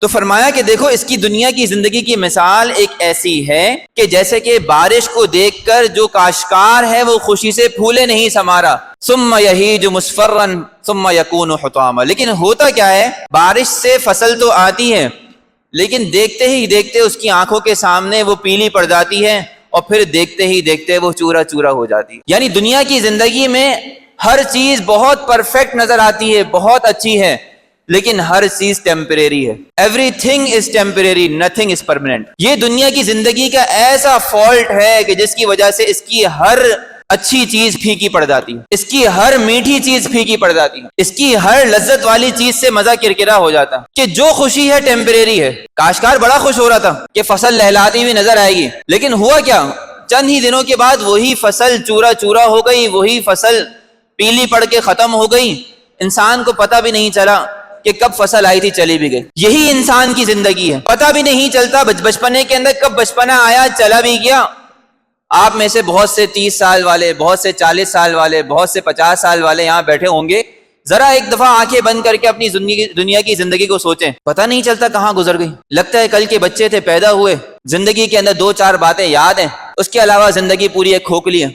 تو فرمایا کہ دیکھو اس کی دنیا کی زندگی کی مثال ایک ایسی ہے کہ جیسے کہ بارش کو دیکھ کر جو کاشتکار ہے وہ خوشی سے پھولے نہیں سمارا، ثم یہیج مصفرا ثم یکون حطاما، لیکن ہوتا کیا ہے، بارش سے فصل تو آتی ہے لیکن دیکھتے ہی دیکھتے اس کی آنکھوں کے سامنے وہ پیلی پڑ جاتی ہے اور پھر دیکھتے ہی دیکھتے وہ چورا چورا ہو جاتی ہے۔ یعنی دنیا کی زندگی میں ہر چیز بہت پرفیکٹ نظر آتی ہے، بہت اچھی ہے، لیکن ہر چیز ٹیمپریری ہے۔ Every thing is temporary, nothing is permanent. یہ دنیا کی زندگی کا ایسا فالٹ ہے کہ جس کی وجہ سے اس کی ہر اچھی چیز پھیکی پڑ جاتی ہے، اس کی ہر میٹھی چیز پھیکی پڑ جاتی ہے، اس کی ہر لذت والی چیز سے مزہ کرکرا ہو جاتا کہ جو خوشی ہے ٹیمپریری ہے۔ کاشتکار بڑا خوش ہو رہا تھا کہ فصل لہلاتی ہوئی نظر آئے گی، لیکن ہوا کیا، چند ہی دنوں کے بعد وہی فصل چورا چورا ہو گئی، وہی فصل پیلی پڑ کے ختم ہو گئی، انسان کو پتہ بھی نہیں چلا کہ کب فصل آئی تھی چلی بھی گئی۔ یہی انسان کی زندگی ہے، پتہ بھی نہیں چلتا بچپنے کے اندر کب بچپنا آیا چلا بھی گیا۔ آپ میں سے بہت سے 30 سال والے، بہت سے 40 سال والے، بہت سے 50 سال والے یہاں بیٹھے ہوں گے، ذرا ایک دفعہ آنکھیں بند کر کے اپنی دنیا کی زندگی کو سوچیں، پتہ نہیں چلتا کہاں گزر گئی۔ لگتا ہے کل کے بچے تھے، پیدا ہوئے، زندگی کے اندر 2-4 باتیں یاد ہیں، اس کے علاوہ زندگی پوری ایک کھوکھلی ہے۔